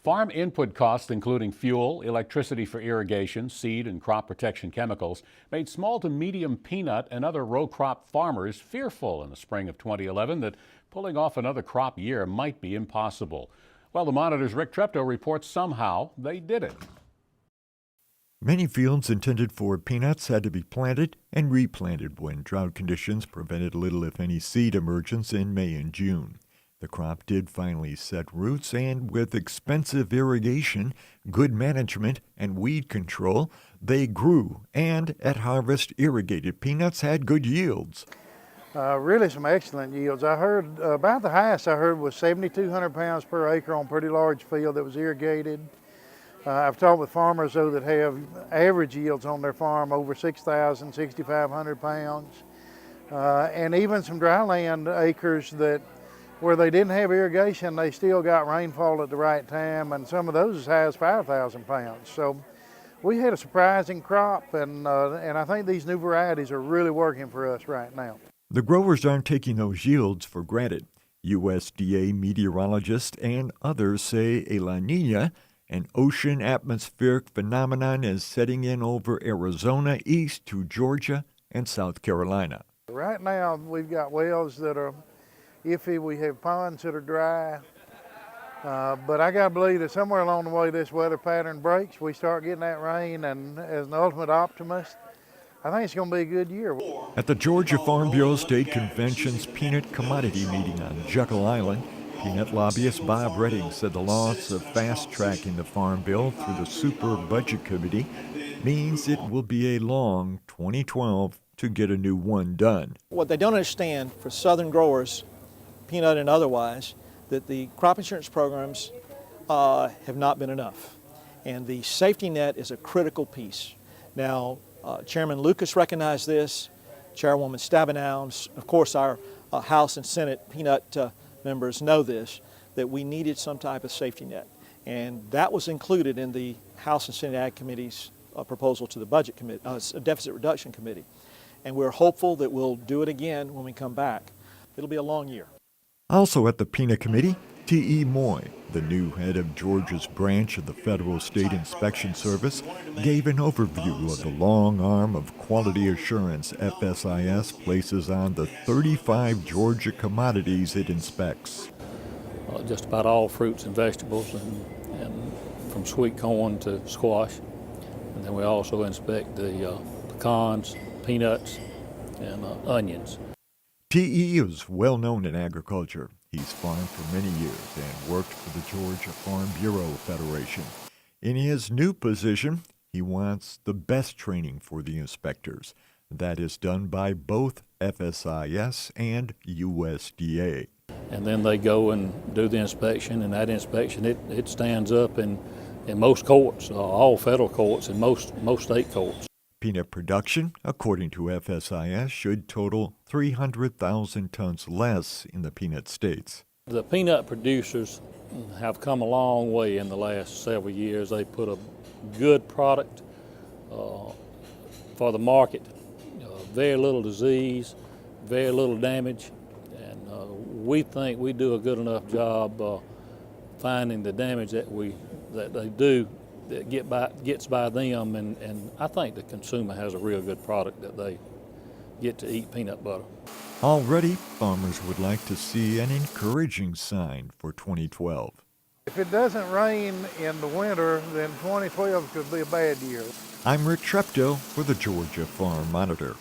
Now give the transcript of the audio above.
Farm input costs, including fuel, electricity for irrigation, seed and crop protection chemicals, made small to medium peanut and other row crop farmers fearful in the spring of 2011 that pulling off another crop year might be impossible. Well, the Monitor's Rick Treptow reports somehow they did it. Many fields intended for peanuts had to be planted and replanted when drought conditions prevented little if any seed emergence in May and June. The crop did finally set roots, and with expensive irrigation, good management, and weed control, they grew, and at harvest, irrigated peanuts had good yields. Really some excellent yields. I heard about the highest I heard was 7,200 pounds per acre on a pretty large field that was irrigated. I've talked with farmers, though, that have average yields on their farm over 6,000, 6,500 pounds. And even some dryland acres that where they didn't have irrigation, they still got rainfall at the right time, and some of those as high as 5,000 pounds. So we had a surprising crop, and I think these new varieties are really working for us right now. The growers aren't taking those yields for granted. USDA meteorologists and others say a La Nina, an ocean atmospheric phenomenon, is setting in over Arizona east to Georgia and South Carolina. Right now, we've got wells that are iffy. We have ponds that are dry. But I got to believe that somewhere along the way this weather pattern breaks, we start getting that rain, and as an ultimate optimist, I think it's going to be a good year. At the Georgia Farm Bureau State Convention's peanut commodity meeting on Jekyll Island, peanut lobbyist Bob Redding said the loss of fast-tracking the Farm Bill through the Super Budget Committee means it will be a long 2012 to get a new one done. What they don't understand for southern growers, peanut and otherwise, that the crop insurance programs have not been enough. And the safety net is a critical piece. Now, Chairman Lucas recognized this, Chairwoman Stabenow, of course our House and Senate peanut members know this, that we needed some type of safety net. And that was included in the House and Senate Ag Committee's proposal to the Budget Committee, Deficit Reduction Committee. And we're hopeful that we'll do it again when we come back. It'll be a long year. Also at the Peanut Committee, T.E. Moy, the new head of Georgia's branch of the Federal State Inspection Service, gave an overview of the long arm of quality assurance FSIS places on the 35 Georgia commodities it inspects. Just about all fruits and vegetables, and from sweet corn to squash. And then we also inspect the pecans, peanuts, and onions. T.E. is well known in agriculture. He's farmed for many years and worked for the Georgia Farm Bureau Federation. In his new position, he wants the best training for the inspectors. That is done by both FSIS and USDA. And then they go and do the inspection, and that inspection, it stands up in most courts, all federal courts and most state courts. Peanut production, according to FSIS, should total 300,000 tons less in the peanut states. The peanut producers have come a long way in the last several years. They put a good product for the market, very little disease, very little damage, and we think we do a good enough job finding the damage that they do that gets by them, and I think the consumer has a real good product that they get to eat peanut butter. Already, farmers would like to see an encouraging sign for 2012. If it doesn't rain in the winter, then 2012 could be a bad year. I'm Rick Treptow for the Georgia Farm Monitor.